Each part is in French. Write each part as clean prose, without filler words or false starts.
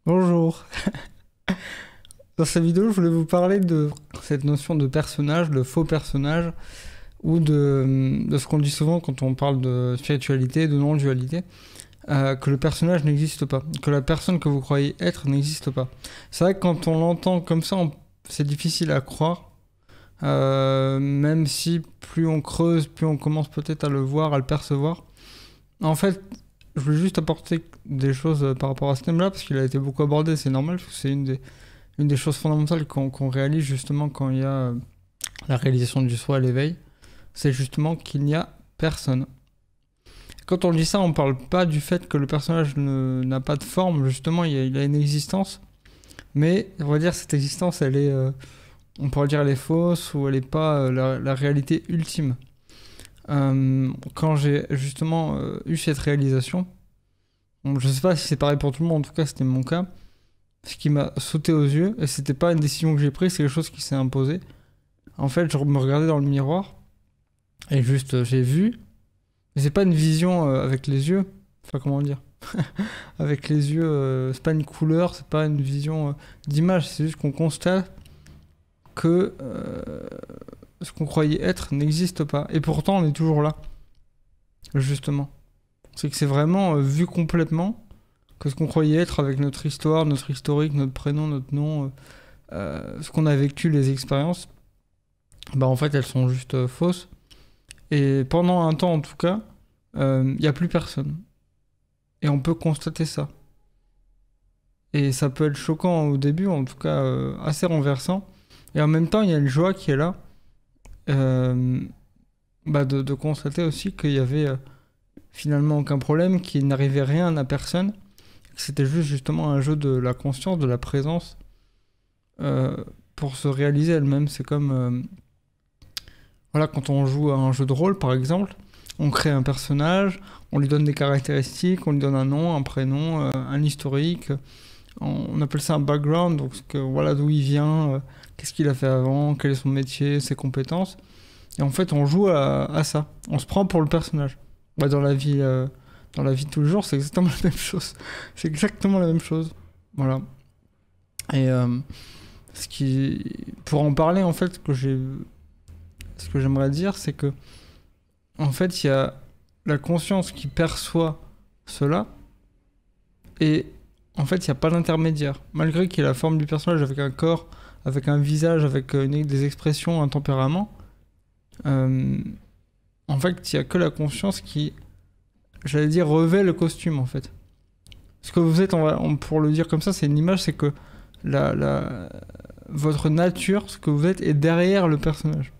Bonjour. Dans cette vidéo, je voulais vous parler de cette notion de personnage, de faux personnage, ou de ce qu'on dit souvent quand on parle de spiritualité, de non-dualité, que le personnage n'existe pas, que la personne que vous croyez être n'existe pas. C'est vrai que quand on l'entend comme ça, c'est difficile à croire, même si plus on creuse, plus on commence peut-être à le voir, à le percevoir. En fait, je voulais juste apporter des choses par rapport à ce thème-là, parce qu'il a été beaucoup abordé, c'est normal, parce que c'est une des choses fondamentales qu'on réalise justement quand il y a la réalisation du soi, l'éveil, c'est justement qu'il n'y a personne. Quand on dit ça, on parle pas du fait que le personnage n'a pas de forme, justement, il a une existence, mais on va dire cette existence, elle est, on pourrait dire, elle est fausse, ou elle n'est pas la réalité ultime. Quand j'ai justement eu cette réalisation, bon, je sais pas si c'est pareil pour tout le monde, en tout cas c'était mon cas, ce qui m'a sauté aux yeux, et c'était pas une décision que j'ai prise, c'est quelque chose qui s'est imposé. En fait, je me regardais dans le miroir, et juste j'ai vu, mais c'est pas une vision avec les yeux, enfin comment dire, avec les yeux, c'est pas une couleur, c'est pas une vision d'image, c'est juste qu'on constate que ce qu'on croyait être n'existe pas, et pourtant on est toujours là, justement. C'est que c'est vraiment vu complètement que ce qu'on croyait être avec notre histoire, notre historique, notre prénom, notre nom, ce qu'on a vécu, les expériences, bah en fait elles sont juste fausses. Et pendant un temps en tout cas, il n'y a plus personne. Et on peut constater ça. Et ça peut être choquant au début, en tout cas assez renversant. Et en même temps, il y a une joie qui est là, de constater aussi qu'il y avait finalement aucun problème, qu'il n'arrivait rien à personne. C'était juste justement un jeu de la conscience, de la présence, pour se réaliser elle-même. C'est comme voilà, quand on joue à un jeu de rôle par exemple, on crée un personnage, on lui donne des caractéristiques, on lui donne un nom, un prénom, un historique, on appelle ça un background, donc voilà d'où il vient, qu'est-ce qu'il a fait avant, quel est son métier, ses compétences. Et en fait on joue à ça, on se prend pour le personnage. Bah, dans la vie de tous les jours, c'est exactement la même chose. C'est exactement la même chose. Voilà. Et pour en parler, en fait, ce que j'aimerais dire, c'est que, en fait, il y a la conscience qui perçoit cela, et en fait, il n'y a pas d'intermédiaire. Malgré qu'il y ait la forme du personnage avec un corps, avec un visage, avec des expressions, un tempérament, en fait, il n'y a que la conscience qui, j'allais dire, revêt le costume, en fait. Ce que vous êtes, pour le dire comme ça, c'est une image, c'est que votre nature, ce que vous êtes, est derrière le personnage.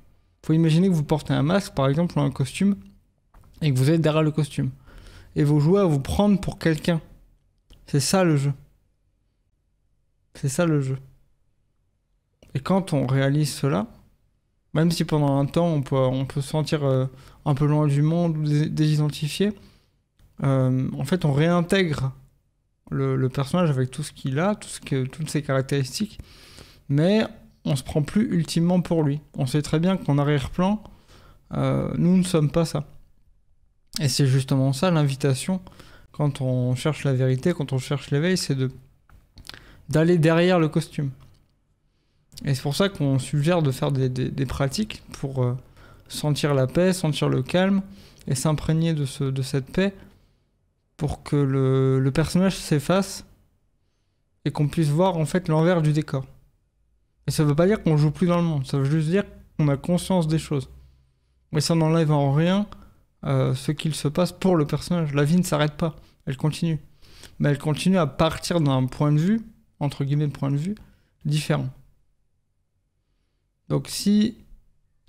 Faut imaginer que vous portez un masque, par exemple, ou un costume, et que vous êtes derrière le costume. Et vous jouez à vous prendre pour quelqu'un. C'est ça le jeu. C'est ça le jeu. Et quand on réalise cela, même si pendant un temps on peut se sentir un peu loin du monde ou désidentifié, en fait on réintègre le personnage avec tout ce qu'il a, toutes ses caractéristiques, mais on se prend plus ultimement pour lui. On sait très bien qu'en arrière-plan, nous ne sommes pas ça. Et c'est justement ça l'invitation, quand on cherche la vérité, quand on cherche l'éveil, c'est d'aller derrière le costume. Et c'est pour ça qu'on suggère de faire des pratiques pour sentir la paix, sentir le calme, et s'imprégner de cette paix, pour que le personnage s'efface et qu'on puisse voir en fait l'envers du décor. Et ça veut pas dire qu'on joue plus dans le monde, ça veut juste dire qu'on a conscience des choses. Mais ça n'enlève en rien ce qu'il se passe pour le personnage. La vie ne s'arrête pas, elle continue. Mais elle continue à partir d'un point de vue, entre guillemets de point de vue, différent. Donc si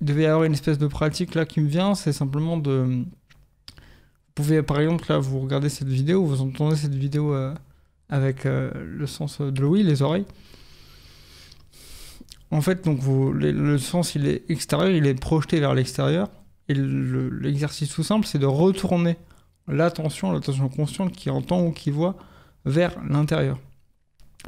il devait y avoir une espèce de pratique là qui me vient, c'est simplement de... Vous pouvez par exemple là vous regardez cette vidéo, vous entendez cette vidéo avec le sens de l'ouïe, les oreilles. En fait donc le sens il est extérieur, il est projeté vers l'extérieur, et l'exercice tout simple c'est de retourner l'attention consciente qui entend ou qui voit vers l'intérieur.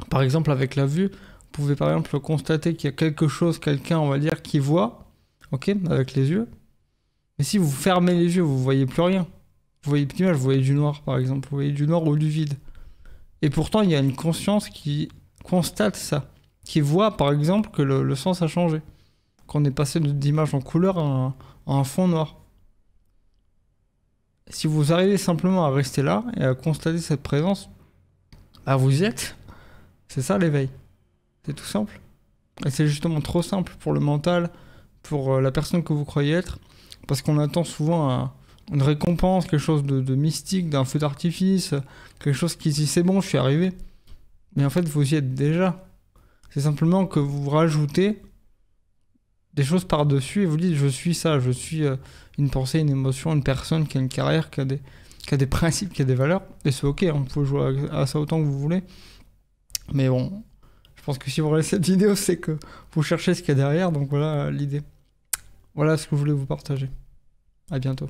Par exemple avec la vue, vous pouvez par exemple constater qu'il y a quelque chose, quelqu'un on va dire qui voit, ok, avec les yeux. Mais si vous fermez les yeux, vous voyez plus rien. Vous voyez plus d'image, vous voyez du noir par exemple, vous voyez du noir ou du vide. Et pourtant, il y a une conscience qui constate ça, qui voit par exemple que le sens a changé, qu'on est passé d'images en couleur à un fond noir. Si vous arrivez simplement à rester là et à constater cette présence, bah vous y êtes. C'est ça l'éveil. C'est tout simple. Et c'est justement trop simple pour le mental, pour la personne que vous croyez être, parce qu'on attend souvent une récompense, quelque chose de mystique, d'un feu d'artifice, quelque chose qui dit c'est bon, je suis arrivé. Mais en fait, vous y êtes déjà. C'est simplement que vous rajoutez des choses par-dessus et vous dites je suis ça, je suis une pensée, une émotion, une personne qui a une carrière, qui a des principes, qui a des valeurs. Et c'est ok, on peut jouer à ça autant que vous voulez. Mais bon, je pense que si vous regardez cette vidéo, c'est que vous cherchez ce qu'il y a derrière. Donc voilà l'idée. Voilà ce que je voulais vous partager. À bientôt.